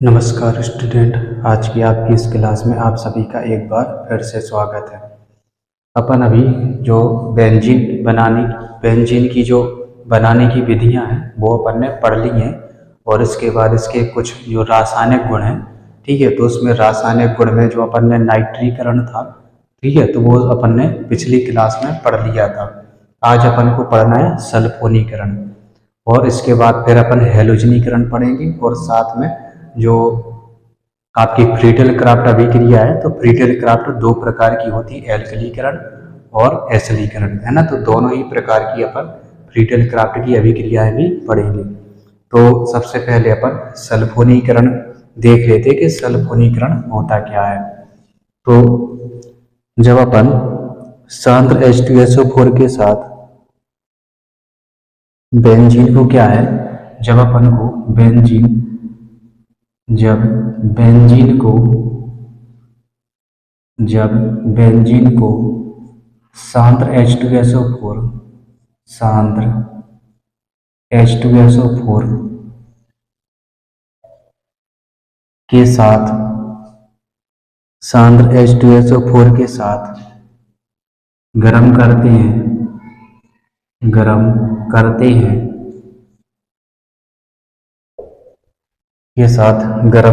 नमस्कार स्टूडेंट, आज की आपकी इस क्लास में आप सभी का एक बार फिर से स्वागत है। अपन अभी जो बेंजीन की जो बनाने की विधियां हैं वो अपन ने पढ़ ली हैं और इसके बाद इसके कुछ जो रासायनिक गुण हैं, ठीक है, तो उसमें रासायनिक गुण में जो अपन ने नाइट्रीकरण था, ठीक है, तो वो अपन ने पिछली क्लास में पढ़ लिया था। आज अपन को पढ़ना है सल्फोनीकरण और इसके बाद फिर अपन हैलोजनीकरण पढ़ेंगे और साथ में जो आपकी फ्रीटल क्राफ्ट अभिक्रिया है, तो फ्रीटल क्राफ्ट दो प्रकार की होती है, एल्कलीकरण और एसिडीकरण, है ना। तो दोनों ही प्रकार की अपन फ्रीटल क्राफ्ट की अभिक्रियाएं भी पढ़ेंगे। तो सबसे पहले अपन सल्फोनीकरण देख लेते कि सल्फोनीकरण होता क्या है। तो जब अपन सांद्र H2SO4 के साथ बेंजीन को क्या है, जब अपन को बेंजीन को सांद्र H2SO4 के साथ गरम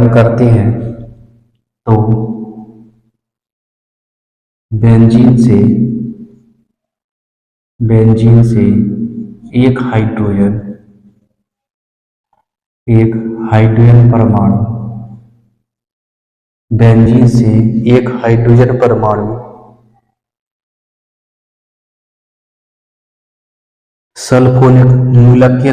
करते हैं तो बेंजीन से एक हाइड्रोजन परमाणु सल्फोनिक मूलक के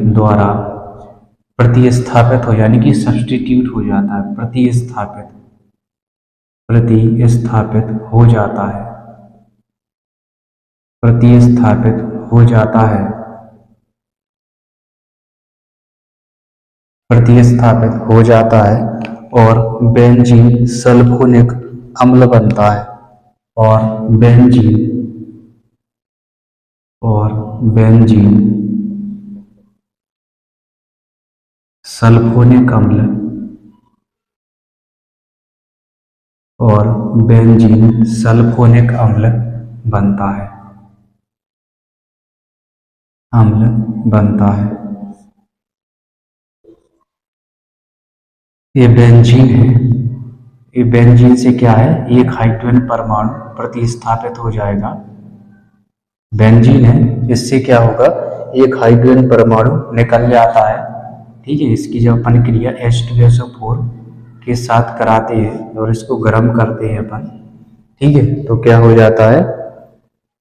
द्वारा प्रतिस्थापित हो, यानी कि सब्स्टिट्यूट हो जाता है, प्रतिस्थापित हो जाता है, और बेंजीन सल्फोनिक अम्ल बनता है और बेंजीन सल्फोनिक अम्ल बनता है। ये बेंजीन से क्या है, एक हाइड्रोजन परमाणु प्रतिस्थापित हो जाएगा। बेंजीन है, इससे क्या होगा, एक हाइड्रोजन परमाणु निकल जाता है, ठीक है। इसकी जब अपन क्रिया H2SO4 के साथ कराते हैं और इसको गर्म करते हैं अपन, ठीक है, तो क्या हो जाता है,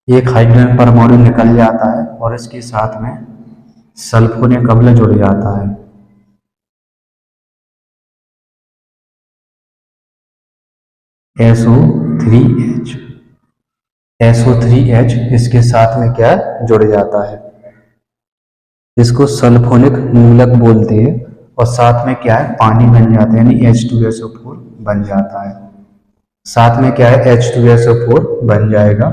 एक हाइड्रोजन परमाणु निकल जाता है और इसके साथ में सल्फोनिक अम्ल जुड़ जाता है। SO3H इसके साथ में क्या जुड़ जाता है, इसको सल्फोनिक मूलक बोलते हैं और साथ में क्या है, पानी बन जाता है, यानी H2SO4 बन जाता है। साथ में क्या है, H2SO4 बन जाएगा,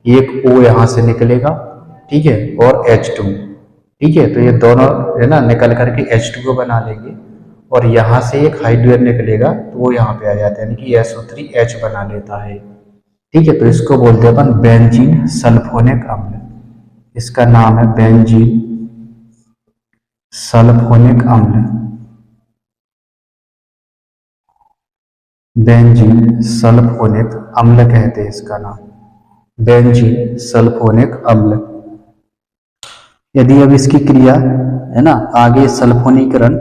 एक O यहाँ से निकलेगा, ठीक है, और H2, ठीक है, तो ये दोनों है ना निकल करके H2O बना लेंगे और यहाँ से एक हाइड्रोजन निकलेगा तो वो यहाँ पे आ जाता है, यानी कि SO3H बना लेता है, ठीक है। तो इसको बोलते हैं अपन बेंजीन सल्फोनिक अम्ल, इसका नाम है बेंजीन सल्फोनिक अम्ल। बेंजीन सल्फोनिक अम्ल कहते हैं इसका नाम, बेंजीन सल्फोनिक अम्ल। यदि अब इसकी क्रिया है ना आगे सल्फोनीकरण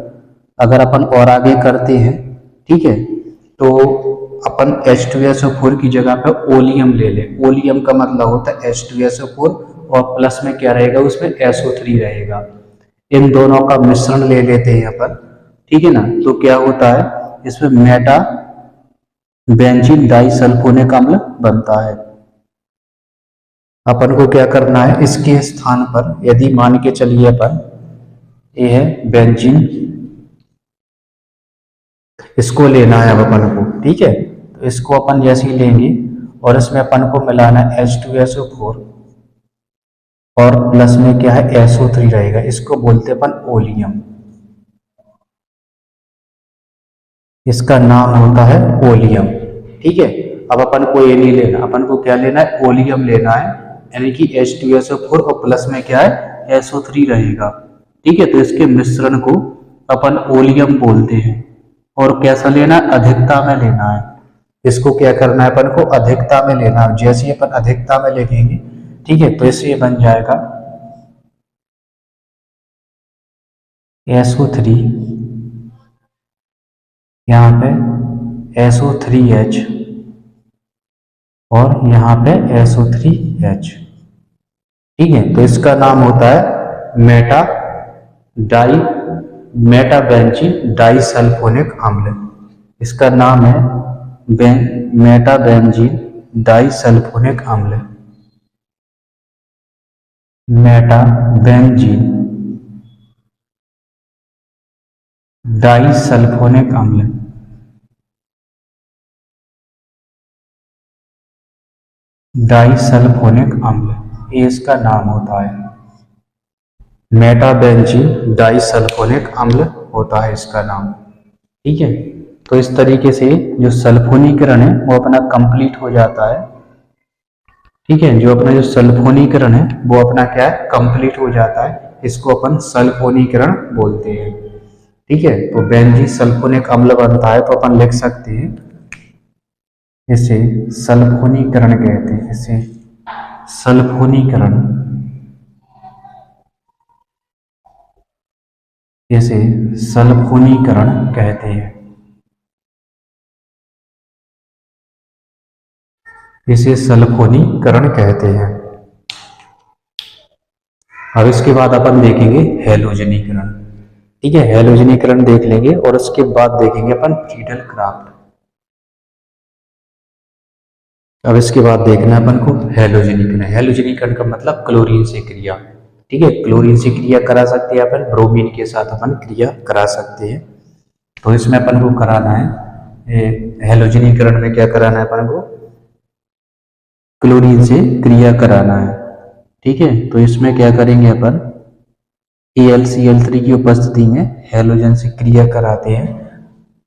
अगर अपन और आगे करते हैं, ठीक है, तो अपन H2SO4 की जगह पे ओलियम ले लें। ओलियम का मतलब होता है H2SO4 और प्लस में क्या रहेगा, उसमें SO3 रहेगा। इन दोनों का मिश्रण ले लेते हैं अपन, ठीक है ना, तो क्या होता है, इसमें मेटा बेंजीन डाइसल्फोनिक अम्ल बनता है। अपन को क्या करना है, इसके स्थान पर यदि मान के चलिए अपन ये है बेंजीन, इसको लेना है अब अपन को, ठीक है। तो तो इसको अपन जैसे ही लेंगे और इसमें अपन को मिलाना है H2SO4 और प्लस में क्या है SO3 रहेगा, इसको बोलते हैं अपन ओलियम। इसका नाम होता है ओलियम। ठीक है, अब अपन को ये नहीं लेना, अपन को क्या लेना है, ओलियम लेना है, यानी कि H2SO4 और प्लस में क्या है SO3 रहेगा। ठीक है, तो इसके मिश्रण को अपन ओलियम बोलते हैं। और कैसा लेना है, अधिकता में लेना है। इसको क्या करना है, अपन को अधिकता में लेना है। जैसे ही अपन अधिकता में लेंगे, ठीक है, तो इससे बन जाएगा SO3, यहाँ पे SO3H और यहाँ पे SO3H। ठीक है, तो इसका नाम होता है मेटाबेंजीन डाइसल्फोनिक अम्ल। इसका नाम है मेटाबेंजीन डाइसल्फोनिक अम्ल। मेटाबेंजीन डाइसल्फोनिक अम्ल। डाइसल्फोनिक अम्ल ये इसका नाम होता है। मेटाबेंजीन डाइसल्फोनिक अम्ल होता है इसका नाम। ठीक है, तो इस तरीके से जो सल्फोनीकरण है वो अपना कंप्लीट हो जाता है। ठीक है, जो अपना जो सल्फोनीकरण है वो अपना क्या है, कंप्लीट हो जाता है। इसको अपन सल्फोनीकरण बोलते हैं। ठीक है, तो बेंजीन सल्फोनिक अम्ल बनता है, तो अपन लिख सकते हैं इसे सल्फोनीकरण कहते हैं। इसे सल्फोनीकरण, इसे सल्फोनीकरण कहते हैं। इसे सल्फोनीकरण कहते हैं। अब इसके बाद अपन देखेंगे हैलोजनीकरण। ठीक है, हैलोजनीकरण देख लेंगे और उसके बाद देखेंगे अपन फ्रीडल क्राफ्ट। अब इसके बाद देखना है अपन को हैलोजनीकरण। हैलोजनीकरण का मतलब क्लोरीन से क्रिया। ठीक है, क्लोरीन से क्रिया करा सकते हैं अपन, ब्रोमीन के साथ अपन क्रिया करा सकते हैं। तो इसमें अपन को कराना है हैलोजनीकरण में क्या कराना है अपन को, क्लोरीन से क्रिया कराना है। ठीक है, तो इसमें क्या करेंगे अपन, AlCl3 की उपस्थिति में हैलोजन से क्रिया कराते हैं,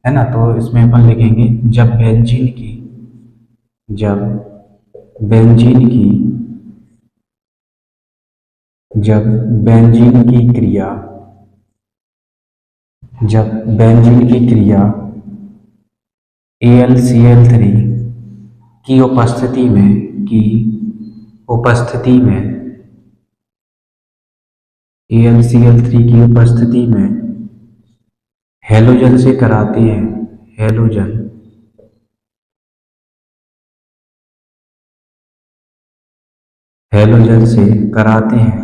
है ना। तो इसमें अपन लिखेंगे जब बेंजीन की जब बेंजीन की क्रिया जब बेंजीन की क्रिया AlCl3 की उपस्थिति में AlCl3 की उपस्थिति में हैलोजन से कराते हैं, हैलोजन से कराते हैं,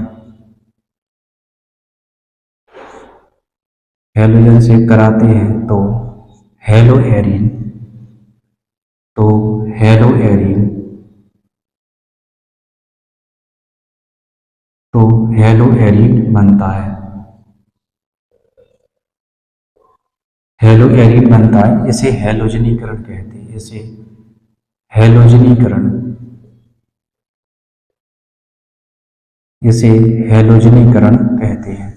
हैलोजन से कराते हैं तो हेलोएरिन तो हेलोएरिन तो हेलोएरिन बनता है। हेलोएरिन बनता है, इसे हैलोजनीकरण कहते हैं। इसे हैलोजनीकरण इसे हैलोजनीकरण कहते हैं।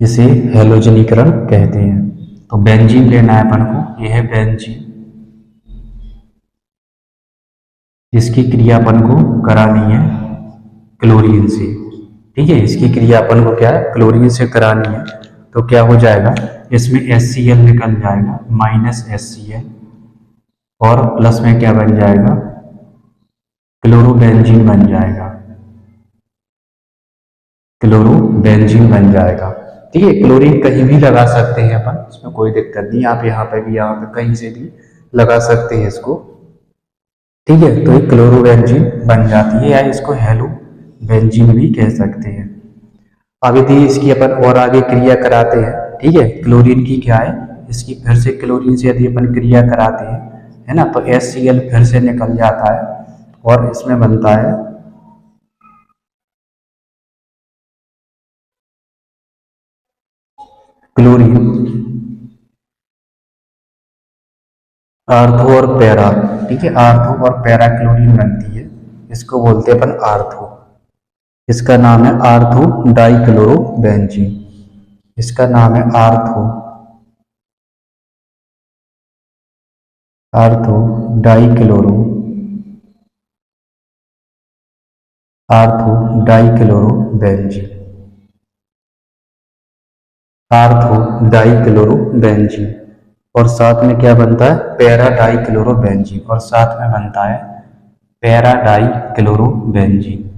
इसे हैलोजनीकरण कहते हैं। तो बेंजीन लेना है अपन को, यह है बेंजीन, जिसकी क्रिया अपन को करानी है क्लोरीन से। ठीक है, इसकी क्रिया अपन को क्या है, क्लोरीन से करानी है। तो क्या हो जाएगा, इसमें HCl निकल जाएगा, -HCl, और प्लस में क्या बन जाएगा, क्लोरोबेंजीन बन जाएगा, क्लोरोबेंजीन बन जाएगा। ठीक है, क्लोरीन कहीं भी लगा सकते हैं अपन, इसमें कोई दिक्कत नहीं। आप यहाँ पे भी, यहाँ पे कहीं से भी लगा सकते हैं इसको। ठीक है, तो एक क्लोरोबेंजीन बन जाती है, या इसको हेलो बेंजीन भी कह सकते हैं। अब यदि इसकी अपन और आगे क्रिया कराते हैं, ठीक है, क्लोरीन की क्या है, इसकी फिर से क्लोरीन से यदि अपन क्रिया कराते हैं, है ना, तो HCl फिर से निकल जाता है और इसमें बनता है क्लोरीन, आर्थो और पैरा, ठीक है, आर्थो और पैरा क्लोरीन बनती है, इसको बोलते हैं अपन आर्थो। इसका नाम है आर्थो डाइक्लोरोबेंजीन। इसका नाम है ortho, ortho dichloro, ortho dichlorobenzene, ortho dichlorobenzene. और साथ में क्या बनता है, पैरा डाइक्लोरोबेंजीन, और साथ में बनता है पैरा डाइक्लोरोबेंजीन।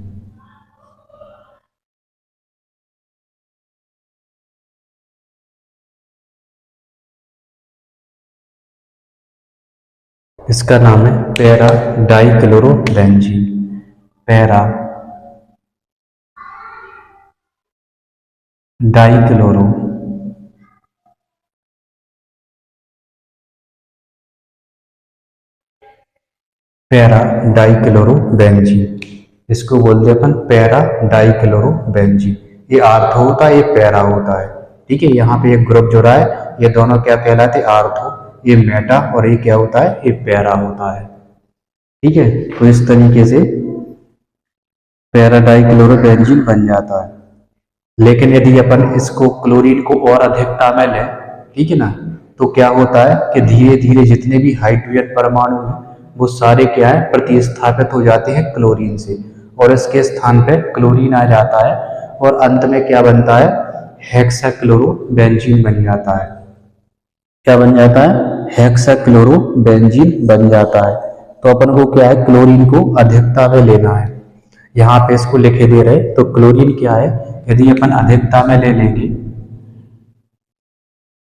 इसका नाम है para dichlorobenzene, para dichloro, para dichlorobenzene. इसको बोलते हैं अपन पैरा डाइक्लोरोबेंजीन। ये आर्थो होता है, ये पैरा होता है, ठीक है। यहाँ पे एक ग्रुप जुड़ा है, ये दोनों क्या कहलाते हैं, आर्थो, ये मेटा, और ये क्या होता है, ये पैरा होता है, ठीक है। तो इस तरीके से पैरा डाइक्लोरोबेंजीन बन जाता है। लेकिन यदि अपन इसको क्लोरीन को और अधिकता में लें, ठीक है ना, तो क्या होता है कि धीरे धीरे जितने भी हाइड्रोजन परमाणु हैं वो सारे क्या है, प्रतिस्थापित हो जाते हैं क्लोरीन से, और इसके स्थान पे क्लोरीन आ जाता है, और अंत में क्या बनता है, हेक्साक्लोरोबेंजीन बन जाता है। क्या बन जाता है, हेक्साक्लोरोबेंजीन बन जाता है। तो अपन को क्या है, क्लोरीन को अधिकता में लेना है। यहाँ पे इसको लिखे दे रहे, तो क्लोरीन क्या है, यदि अपन अधिकता में ले लेंगे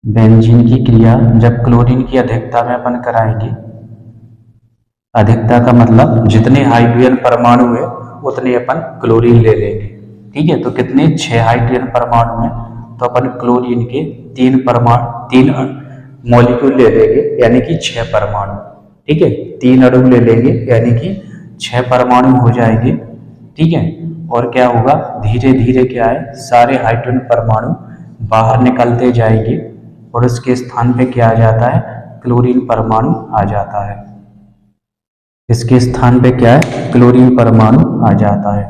बेंजीन की क्रिया, जब क्लोरीन की अधिकता में अपन कराएंगे, अधिकता का मतलब जितने हाइड्रोजन परमाणु है उतने अपन क्लोरीन ले लेंगे, ठीक है। तो कितने, 6 हाइड्रोजन परमाणु हैं, तो अपन क्लोरीन के 3 मॉलिक्यूल ले लेंगे, यानी कि 6 परमाणु, ठीक है। 3 अणु ले लेंगे, यानी कि 6 परमाणु हो जाएंगे, ठीक है। और क्या होगा, धीरे धीरे क्या है, सारे हाइड्रोजन परमाणु बाहर निकलते जाएंगे, और उसके स्थान पे क्या आ जाता है, क्लोरीन परमाणु आ जाता है। इसके स्थान पे क्या है, क्लोरीन परमाणु आ जाता है।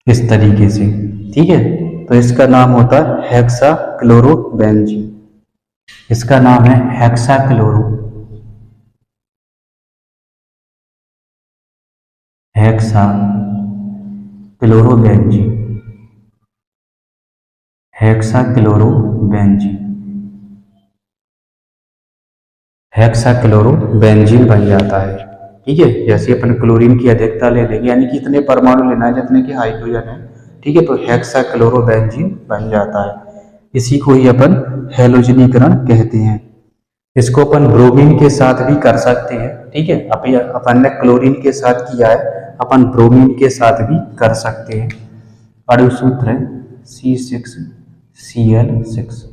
इस तरीके से, ठीक है। तो इसका नाम होता है हेक्साक्लोरोबेंजीन। इसका नाम है हेक्साक्लोरोबेंजीन, हेक्साक्लोरोबेंजीन, हेक्साक्लोरोबेंजीन बन जाता है, ठीक है। जैसे अपन क्लोरीन की अधिकता ले लेंगे, यानी कि इतने परमाणु लेना है जितने की हाइड्रोजन है, ठीक है, तो हेक्साक्लोरोबेंजीन बन जाता है। इसी को ही अपन हैलोजनीकरण कहते हैं। इसको अपन ब्रोमीन के साथ भी कर सकते हैं, ठीक है। अभी अपन ने क्लोरीन के साथ किया है, अपन ब्रोमीन के साथ भी कर सकते हैं। अणु सूत्र है C6Cl6,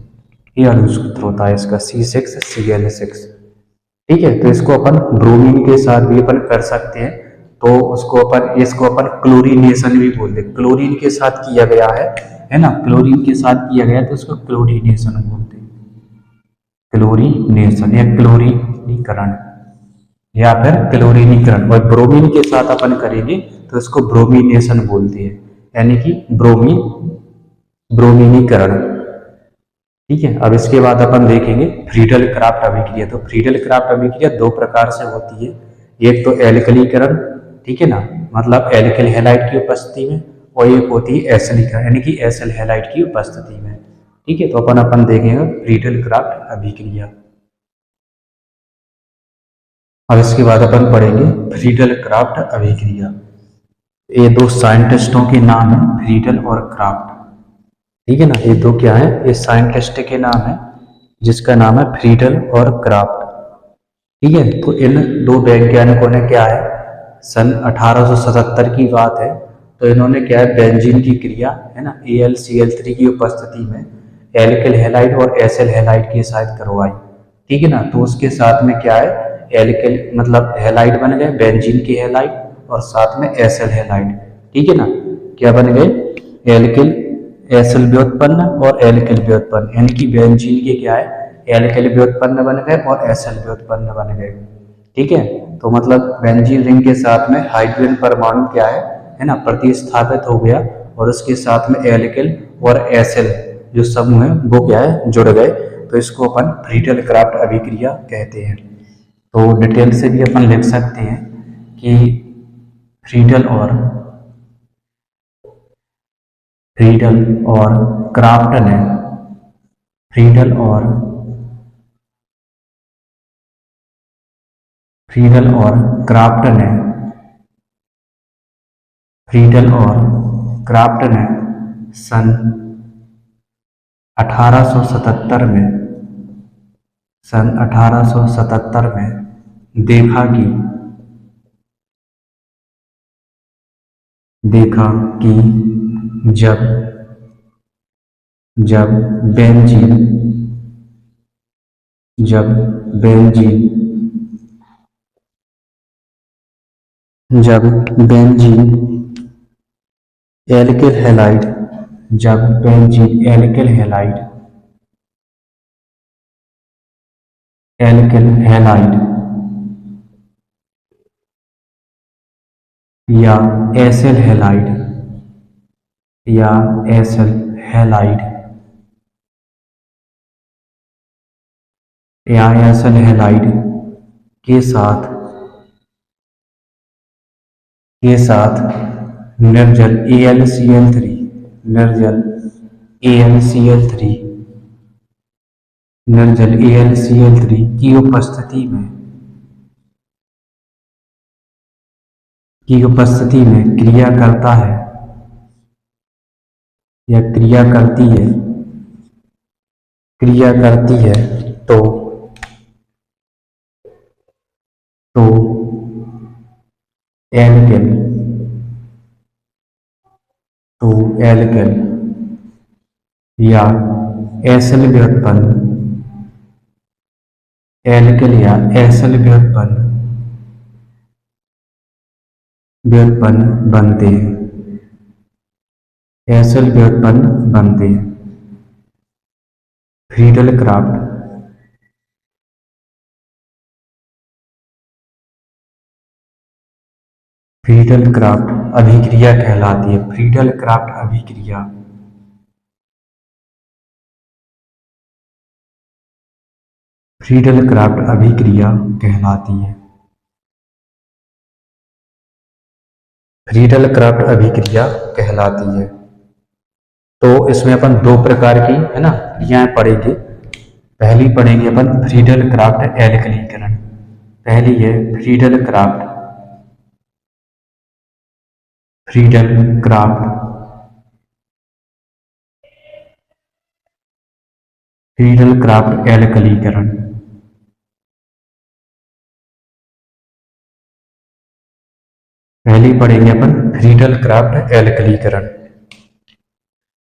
ये अणु सूत्र होता है इसका, C6Cl6, ठीक है। तो इसको अपन ब्रोमीन के साथ भी अपन कर सकते हैं, तो इसको अपन क्लोरीनेशन भी बोलते हैं। क्लोरीन के साथ किया गया है ना, क्लोरीन के साथ किया गया तो इसको क्लोरीनेशन बोलते हैं, क्लोरीनेशन या क्लोरीनीकरण या फिर क्लोरीनीकरण। और ब्रोमीन के साथ अपन करेंगे तो इसको ब्रोमीनेशन बोलते हैं, यानी कि ब्रोमीनीकरण, ठीक है। अब इसके बाद अपन देखेंगे फ्रीडल क्राफ्ट अभिक्रिया। तो फ्रीडल क्राफ्ट अभिक्रिया 2 प्रकार से होती है, एक तो एल्कलीकरण, ठीक है ना, मतलब एल्किल हैलाइड की उपस्थिति में, और एक होती है एसिलीकरण, यानी कि एसिल हैलाइड की उपस्थिति में, ठीक है। तो अपन देखेंगे फ्रीडल क्राफ्ट अभिक्रिया। अब इसके बाद अपन पढ़ेंगे फ्रीडल क्राफ्ट अभिक्रिया। ये 2 साइंटिस्टों के नाम है, फ्रीडल और क्राफ्ट, ठीक है ना। ये 2 क्या है, ये साइंटिस्ट के नाम है, जिसका नाम है फ्रीडल और क्राफ्ट, ठीक है। तो इन 2 वैज्ञानिकों ने क्या है, सन 1877 की बात है, तो इन्होंने क्या है, बेंजीन की क्रिया है ना, AlCl3 की उपस्थिति में एल्किल हैलाइड और एसिल हैलाइड की शायद करवाई, ठीक है ना। तो उसके साथ में क्या है, एल्किल मतलब हैलाइड बन गए, बेंजीन की हैलाइड, और साथ में एसिल हैलाइड। ठीक है ना, क्या बन गए, एल्किल एसिल व्युत्पन्न और एल्किल व्युत्पन्न, यानी कि बेंजीन के क्या है, एल्किल व्युत्पन्न बन गए और एसिल व्युत्पन्न बन गए। ठीक है, तो मतलब बेंजीन रिंग के साथ में हाइड्रोजन परमाणु क्या है ना, प्रतिस्थापित हो गया और उसके साथ में एल्किल और एसिल जो समूह है वो क्या है, जुड़ गए। तो इसको अपन फ्रीडल क्राफ्ट अभिक्रिया कहते हैं। तो डिटेल से भी अपन लिख सकते हैं कि फ्रीडल और क्राफ्ट ने फ्रीडल और क्राफ्ट ने सन 1877 में देखा कि जब बेंजीन एल्किल हैलाइड या एसिल हैलाइड के साथ निर्जल AlCl3 की उपस्थिति में क्रिया करता है या क्रिया करती है तो एल्किल या एसिल व्युत्पन्न बनते हैं। फ्रीडल क्राफ्ट अभिक्रिया कहलाती है। फ्रीडल क्राफ्ट अभिक्रिया कहलाती है। तो इसमें अपन दो प्रकार की है ना क्रियाएं पढ़ेंगे। पहली पढ़ेंगे अपन फ्रीडल क्राफ्ट एल्कलीकरण। पहली है फ्रीडल क्राफ्ट एल्कलीकरण। पहली पढ़ेंगे अपन फ्रीडल क्राफ्ट एल्कलीकरण।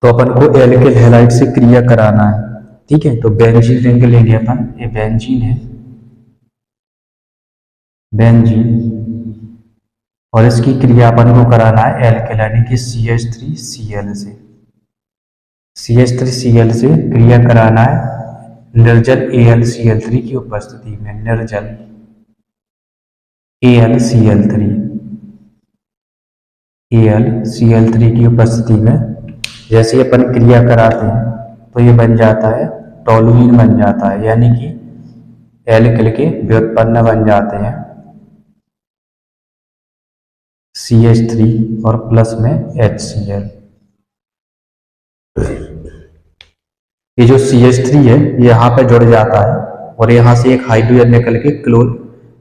तो अपन को एल्किल हैलाइड से क्रिया कराना है। ठीक है, तो बेंजीन रिंग लेंगे अपन, ये बेंजीन है, और इसकी क्रिया अपन को कराना है एल्किल यानी कि CH3Cl से क्रिया कराना है निर्जल AlCl3 की उपस्थिति में। निर्जल AlCl3 की उपस्थिति में जैसे अपन क्रिया कराते हैं तो ये बन जाता है टोलुइन बन जाता है, यानी कि एल्किल के व्युत्पन्न बन जाते हैं CH3 और प्लस में HCl। ये जो CH3 है ये यहाँ पे जुड़ जाता है और यहाँ से एक हाइड्रोजन निकल के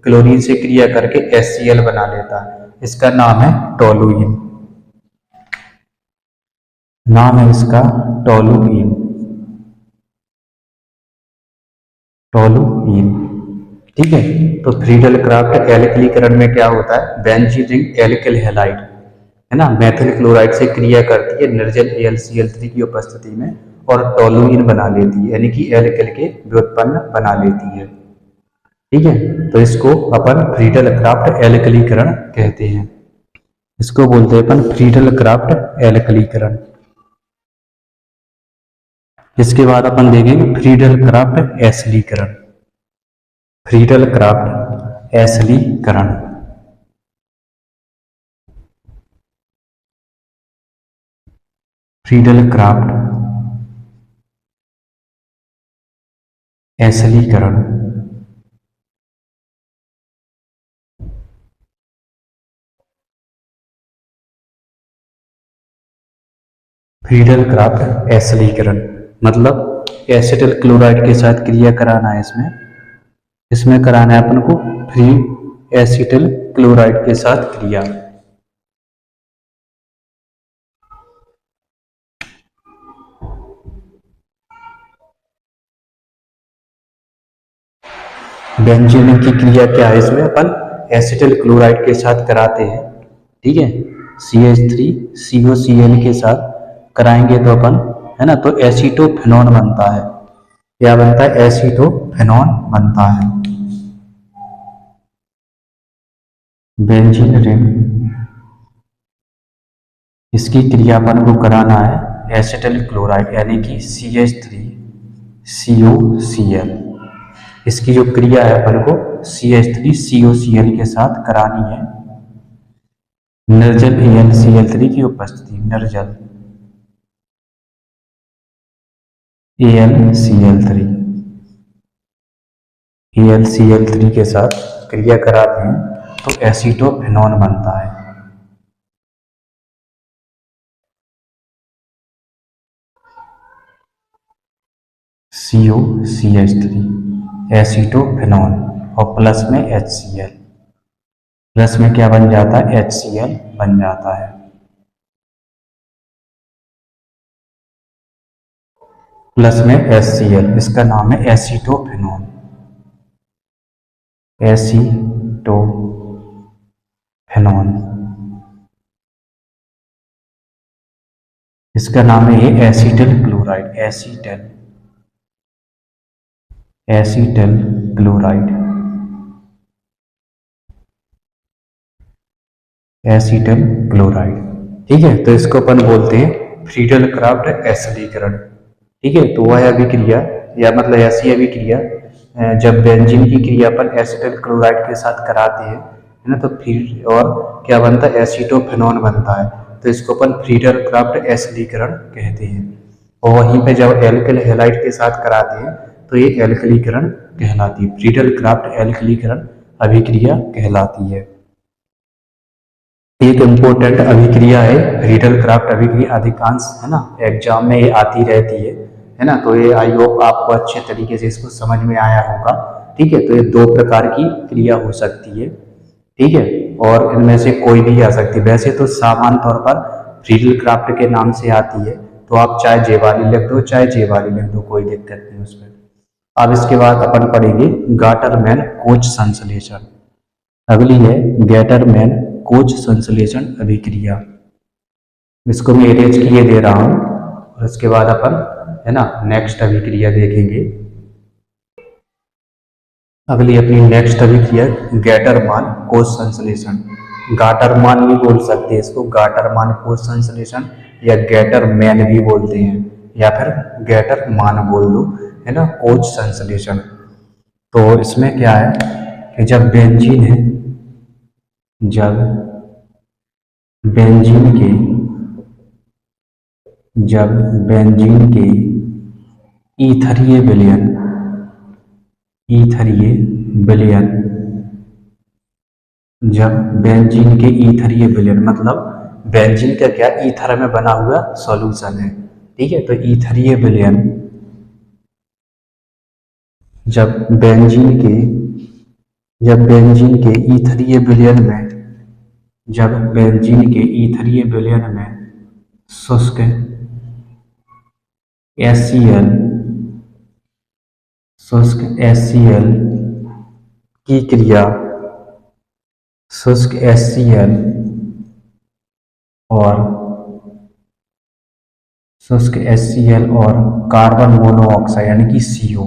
क्लोरीन से क्रिया करके HCl बना लेता है। इसका नाम है टोलुइन। टोलुइन। ठीक है, तो फ्रीडल क्राफ्ट एल्कलीकरण में क्या होता है, बेंजीन रिंग एल्किल हैलाइड है ना मेथिल क्लोराइड से क्रिया करती है निर्जल AlCl3 की उपस्थिति में और टोलुइन बना लेती है, यानी कि एल्किल के व्युत्पन्न बना लेती है। ठीक है, तो इसको अपन फ्रीडल क्राफ्ट एल्कलीकरण कहते हैं। इसको बोलते हैं अपन फ्रीडल क्राफ्ट एल्कलीकरण। इसके बाद अपन देखेंगे फ्रीडल क्राफ्ट एसिडीकरण। फ्रीडल क्राफ्ट एसिडीकरण, फ्रीडल क्राफ्ट एसिडीकरण। फ्रीडल क्राफ्ट एसिडीकरण मतलब एसिटिल क्लोराइड के साथ क्रिया कराना है। इसमें कराना है अपन को फ्री एसिटिल क्लोराइड के साथ क्रिया। बेंजीन की क्रिया क्या है, इसमें अपन एसिटिल क्लोराइड के साथ कराते हैं, ठीक है। CH3COCl के साथ कराएंगे तो अपन, है ना, तो एसीटोफेनॉन बनता है। क्या बनता है? एसीटोफेनॉन बनता है। बेंजीन रिंग, इसकी क्रिया अपन को कराना है एसिटिल क्लोराइड यानी कि CH3COCl। इसकी जो क्रिया है अपन को CH3COCl के साथ करानी है निर्जल AlCl3 की उपस्थिति, निर्जल AlCl3 के साथ क्रिया कराते हैं तो एसीटोफेनॉन बनता है। COCH3 एसीटोफेनॉन और प्लस में HCl, प्लस में क्या बन जाता है? HCl बन जाता है। प्लस में HCl, इसका नाम है एसीटोफेनॉन। एसीटोफेनॉन, इसका नाम है ये acetyl chloride, acetyl chloride, acetyl chloride, ठीक है। तो इसको अपन बोलते हैं फ्रीडल क्राफ्ट एसिडीकरण, ठीक है। तो वह अभिक्रिया या मतलब ऐसी अभिक्रिया जब बेंजीन की क्रिया पर एसिटिल क्लोराइड के साथ कराते हैं, है ना, तो फिर और क्या बनता है? एसीटोफेनॉन बनता है। तो इसको अपन फ्रीडल क्राफ्ट एसिडीकरण कहते हैं। और वहीं पे जब एल्किल हैलाइड के साथ कराते हैं तो ये एल्कलीकरण कहलाती है। फ्रीडल क्राफ्ट एल्कलीकरण अभिक्रिया कहलाती है। एक इम्पोर्टेंट अभिक्रिया है फ्रीडल क्राफ्ट अभिक्रिया, अधिकांश, है ना, एग्जाम में ये आती रहती है ना। तो ये आई होप आपको अच्छे तरीके से इसको समझ में आया होगा, ठीक है। तो ये दो प्रकार की क्रिया हो सकती है, ठीक है, और इनमें से कोई भी आ सकती है। वैसे तो सामान्य तौर पर फ्रीडल क्राफ्ट के नाम से आती है, तो आप चाहे जे वाली लिख दो चाहे जे वाली लिख दो, कोई दिक्कत नहीं उसमें। अब इसके बाद अपन पढ़ेंगे गाटरमैन कोच संश्लेषण। अगली है गैटरमैन कोच संश्लेषण अभिक्रिया। इसको मैं अरेंज किए दे रहा हूं और इसके बाद अपन, है ना, नेक्स्ट अभिक्रिया देखेंगे। अगली अपनी नेक्स्ट अभिक्रिया गैटरमान कोच संश्लेषण। गाटरमान भी बोल सकते हैं इसको, गाटरमान कोच संश्लेषण, या गैटरमैन भी बोलते हैं, या फिर गैटरमान बोल दो, है ना, कोच संश्लेषण। तो इसमें क्या है कि जब बेंजीन है, जब बेंजीन के ईथरीय विलयन जब बेंजीन के ईथरीय विलयन मतलब बेंजीन का क्या ईथर में बना हुआ सॉल्यूशन है, ठीक है। तो ईथरीय विलयन जब बेंजीन के ईथरीय विलयन में शुष्क HCl की क्रिया, शुष्क HCl और कार्बन मोनोऑक्साइड यानी कि CO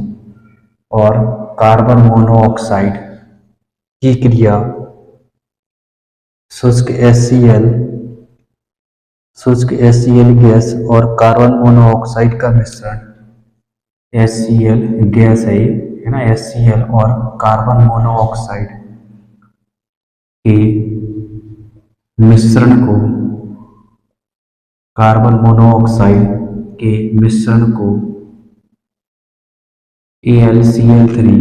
और कार्बन मोनोऑक्साइड की क्रिया शुष्क HCl, शुष्क HCl गैस और कार्बन मोनोऑक्साइड का मिश्रण, HCl गैस है ना, HCl और कार्बन मोनोऑक्साइड के मिश्रण को, कार्बन मोनोऑक्साइड के मिश्रण को AlCl3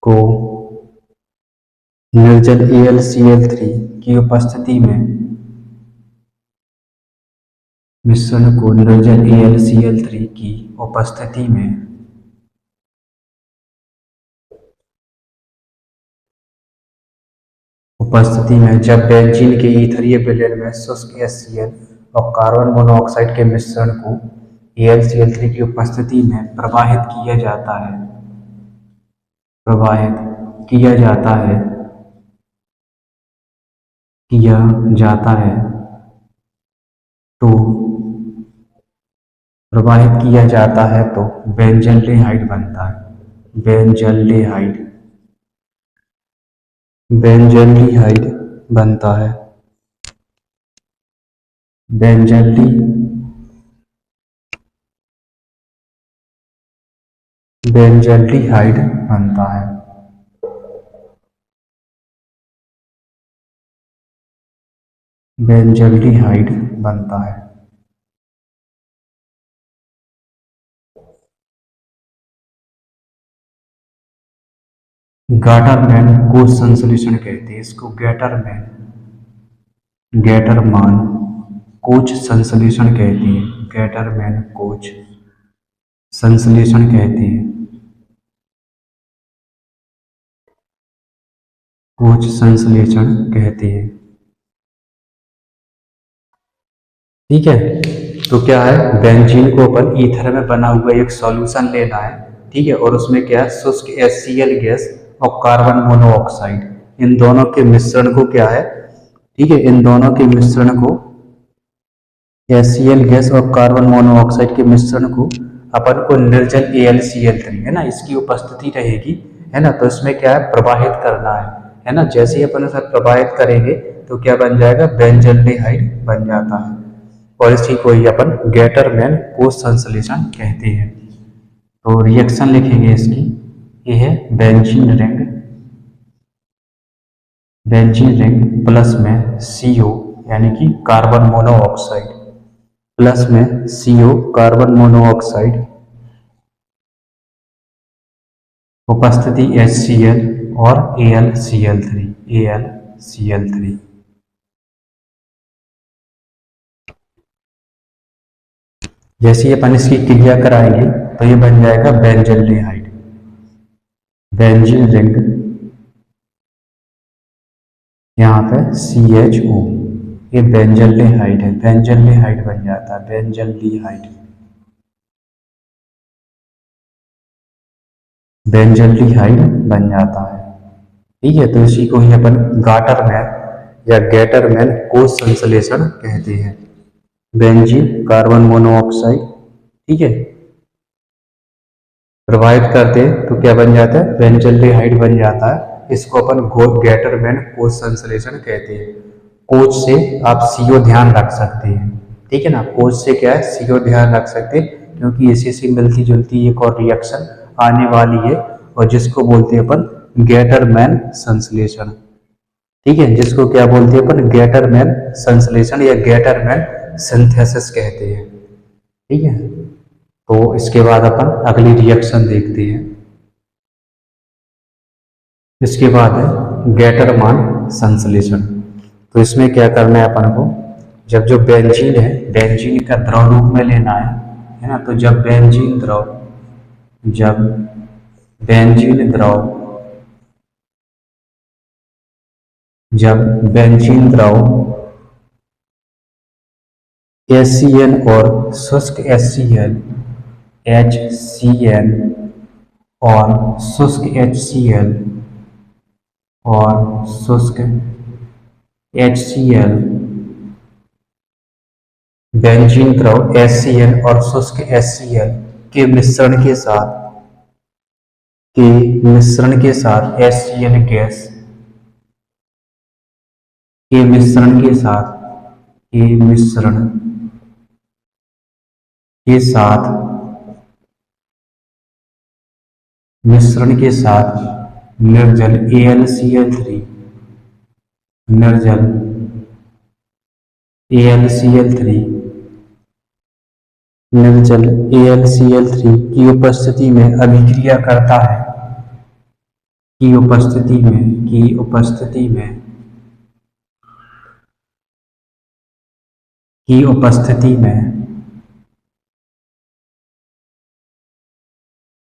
को निर्जल AlCl3 की उपस्थिति में, मिश्रण को निर्जल AlCl3 की उपस्थिति में जब बेंजीन के ईथरीय विलयन में शुष्क HCl और कार्बन मोनोऑक्साइड के मिश्रण को AlCl3 की उपस्थिति में प्रवाहित किया जाता है, तो बेंजल्डेहाइड बनता है, बेंजल्डेहाइड बनता है, बेंजल्डिहाइड बनता है। बेंजल्डिहाइड बनता है। गाटरमैन कोच संश्लेषण कहते हैं इसको, गैटरमान कोच संश्लेषण कहते हैं, गैटरमैन कोच संश्लेषण कहते हैं, कोच संश्लेषण कहते हैं। ठीक है, तो क्या है, बेंजीन को अपन ईथर में बना हुआ एक सॉल्यूशन लेना है, ठीक है, और उसमें क्या है, शुष्क HCl गैस और कार्बन मोनोऑक्साइड, इन दोनों के मिश्रण को क्या है, ठीक है, इन दोनों के मिश्रण को, HCl गैस और कार्बन मोनोऑक्साइड के मिश्रण को अपन को निर्जल AlCl3 है ना, इसकी उपस्थिति रहेगी, है ना, तो इसमें क्या है, प्रवाहित करना है ना, जैसे ही अपन इसे प्रवाहित करेंगे तो क्या बन जाएगा, बेंजल्डेहाइड बन जाता है, और इसी को ही अपन गैटरमैन कोच संश्लेषण कहते हैं। तो रिएक्शन लिखेंगे इसकी, ये है बेंजीन रिंग प्लस में CO यानी कि कार्बन मोनोऑक्साइड, प्लस में CO कार्बन मोनोऑक्साइड, उपस्थिति HCl और AlCl3, जैसे अपन इसकी क्रिया कराएंगे तो ये बन जाएगा बेंजल्डेहाइड, बेंजीन रिंग, यहाँ पे CHO, ये बेंजल्डेहाइड है, बेंजल्डेहाइड बन जाता है, बेंजल्डिहाइड बन जाता है। ठीक है, तो इसी को ही अपन गाटरमैन या गैटरमैन कोच संश्लेषण कहते हैं। बेंजीन कार्बन मोनोऑक्साइड, ठीक है, प्रवाहित करते हैं तो क्या बन जाता है, बेंजल्डिहाइड बन जाता है। इसको अपन गैटरमैन कोच संश्लेषण कहते हैं। कोच से आप CO ध्यान रख सकते हैं, ठीक है ना, कोच से क्या है, CO ध्यान रख सकते हैं, क्योंकि इसी से मिलती जुलती एक और रिएक्शन आने वाली है, और जिसको बोलते हैं अपन गैटरमैन संश्लेषण। ठीक है, जिसको क्या बोलते हैं अपन, गैटरमैन संश्लेषण या गैटरमैन सिंथेसिस कहते हैं। ठीक है, तो इसके बाद अपन अगली रिएक्शन देखते हैं। इसके बाद है गैटरमान संश्लेषण। तो इसमें क्या करना है अपन को, जब जो बेंजीन है, बेंजीन का द्रव रूप में लेना है ना, तो जब बेंजीन द्रव HCN और शुष्क HCl, HCN और शुष्क HCl और शुष्क HCl, बेंजीन द्रव HCN और शुष्क HCl के मिश्रण के साथ HCl गैस के मिश्रण के साथ, के मिश्रण के साथ, मिश्रण के साथ निर्जल AlCl3, निर्जल AlCl3, निर्जल AlCl3 की उपस्थिति में अभिक्रिया करता है, की उपस्थिति में, की उपस्थिति में, की उपस्थिति में,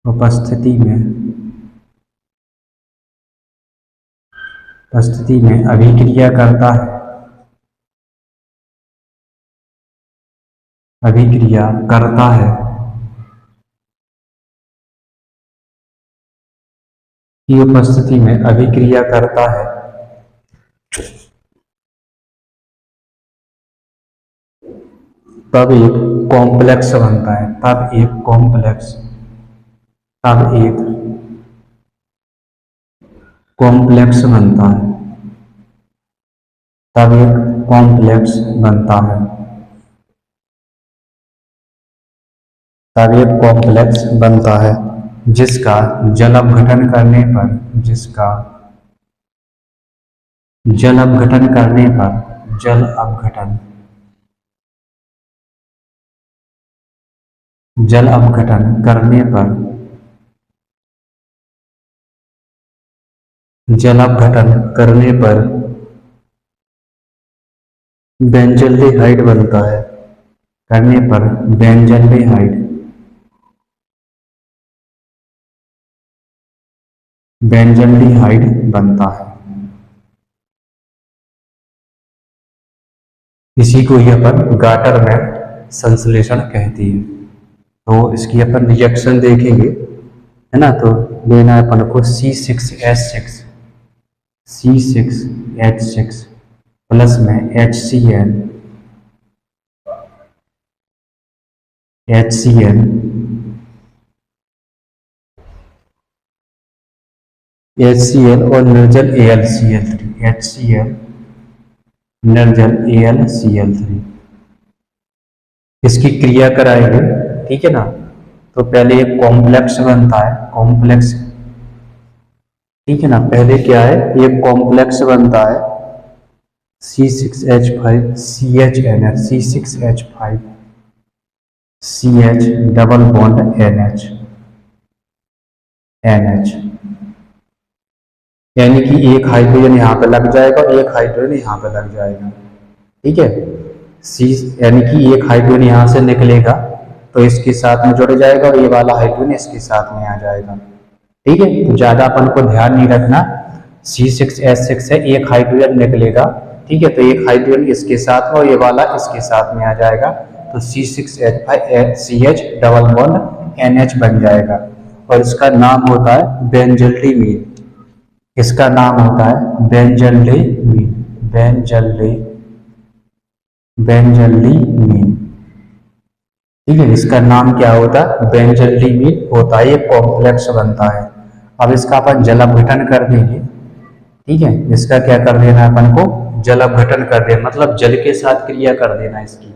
उपस्थिति में, उपस्थिति में अभिक्रिया करता है, अभिक्रिया करता है, की उपस्थिति में अभिक्रिया करता है, तब एक कॉम्प्लेक्स बनता है, तब एक कॉम्प्लेक्स, तब एक कॉम्प्लेक्स बनता है, तब एक कॉम्प्लेक्स बनता है, तब एक कॉम्प्लेक्स बनता है जिसका जल अपघटन करने पर, जिसका जल अपघटन करने पर, जल अपघटन, जल अपघटन करने पर, जल अपघटन करने पर बेंजल्डिहाइड बनता है, करने पर बेंजल्डिहाइड, बेंजल्डिहाइड बनता है। इसी को ही अपन गाटर में संश्लेषण कहती है। तो इसकी अपन रिएक्शन देखेंगे, है ना। तो लेना है अपन को C6H6, C6H6 प्लस में HCl, HCl, HCl और निर्जल AlCl3, HCl, निर्जल AlCl3, इसकी क्रिया कराएंगे, ठीक है ना। तो पहले एक कॉम्प्लेक्स बनता है, कॉम्प्लेक्स, ठीक है ना। पहले क्या है, एक कॉम्प्लेक्स बनता है C6H5 CHNH, C6H5 CH double bond NH, NH, यानी कि एक हाइड्रोजन यहाँ पे लग जाएगा और एक हाइड्रोजन यहाँ पे लग जाएगा, ठीक है। सी यानी कि एक हाइड्रोजन यहाँ से निकलेगा तो इसके साथ में जुड़ जाएगा और ये वाला हाइड्रोजन इसके साथ में आ जाएगा, ठीक है। तो ज्यादा अपन को ध्यान नहीं रखना, C6H6 से एक हाइड्रोजन निकलेगा, ठीक है। तो एक हाइड्रोजन इसके साथ में और ये वाला इसके साथ में आ जाएगा, तो C6H5 CH double bond NH बन जाएगा और इसका नाम होता है बेंजल्डिमीन। इसका नाम होता है बेंजल्डिमीन, बेंजल्डिमीन, ठीक है। इसका नाम क्या होता है, बेंजल्डिमीन होता है, ये कॉम्प्लेक्स बनता है। अब इसका अपन जल अपघटन कर देंगे, ठीक है। इसका क्या कर देना है अपन को, जल अपघटन कर देना, मतलब जल के साथ क्रिया कर देना इसकी।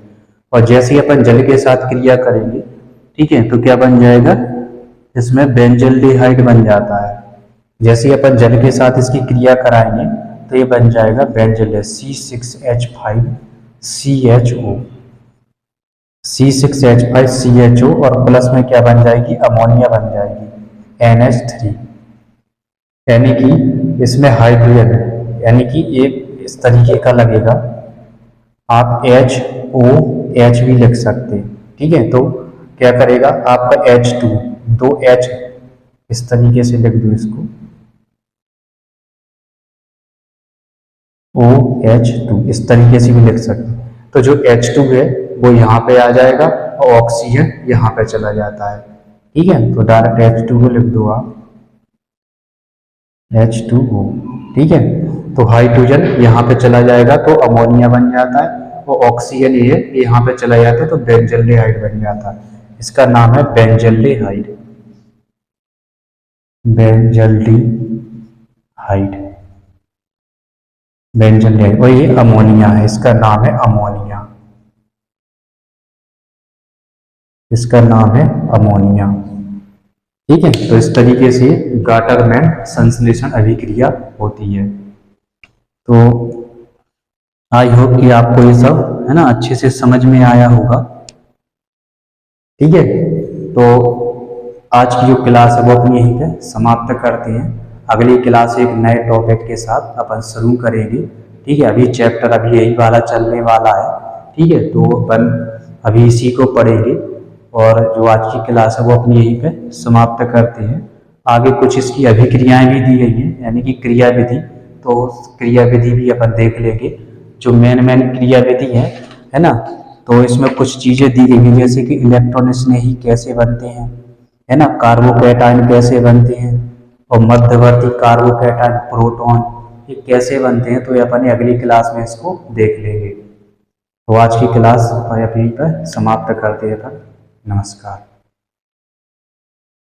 और जैसे ही अपन जल के साथ क्रिया करेंगे, ठीक है, तो क्या बन जाएगा, इसमें बेंजल्डिहाइड बन जाता है। जैसे ही अपन जल के साथ इसकी क्रिया कराएंगे तो ये बन जाएगा benzaldehyde, C6H5 CHO, C6H5 CHO और प्लस में क्या बन जाएगी, अमोनिया बन जाएगी NH3, यानी कि इसमें हाइड्रोजन है, यानी कि एक इस तरीके का लगेगा, आप HOH भी लिख सकते हैं, ठीक है। तो क्या करेगा आपका H2, दो H इस तरीके से लिख दो इसको, OH2 इस तरीके से भी लिख सकते। तो जो H2 है वो यहाँ पे आ जाएगा और ऑक्सीजन यहाँ पे चला जाता है, ठीक है। तो डायरेक्ट H2 को लिख दो आप, H2O, ठीक है। तो हाइड्रोजन यहाँ पे चला जाएगा तो अमोनिया बन जाता है और ऑक्सीजन ये यहाँ पे चला जाता है तो बेंजल्डिहाइड बन जाता है। इसका नाम है बेंजल्डिहाइड, बेंजल्डिहाइड। व्यंजन ले, और ये अमोनिया है, इसका नाम है अमोनिया, इसका नाम है अमोनिया। ठीक है, तो इस तरीके से गाटरमैन संश्लेषण अभिक्रिया होती है। तो आई होप कि आपको ये सब है ना अच्छे से समझ में आया होगा। ठीक है, तो आज की जो क्लास है वो अपनी यहीं पे समाप्त करते हैं। अगली क्लास एक नए टॉपिक के साथ अपन शुरू करेंगे। ठीक है, अभी चैप्टर अभी यही वाला चलने वाला है। ठीक है, तो अपन अभी इसी को पढ़ेंगे, और जो आज की क्लास है वो अपनी यहीं पे समाप्त करते हैं। आगे कुछ इसकी अभिक्रियाएं भी दी गई हैं, यानी कि क्रिया विधि, तो क्रिया विधि भी अपन देख लेंगे। जो मेन क्रिया विधि है ना, तो इसमें कुछ चीजें दी गई हैं, जैसे कि इलेक्ट्रॉन स्नेही कैसे बनते हैं, है ना, कार्बोकैटायन कैसे बनते हैं, और मध्यवर्ती कार्बोकैटायन प्रोटॉन ये कैसे बनते हैं। तो ये अपन अगली क्लास में इसको देख लेंगे। तो आज की क्लास यहीं पर समाप्त करते हैं। नमस्कार।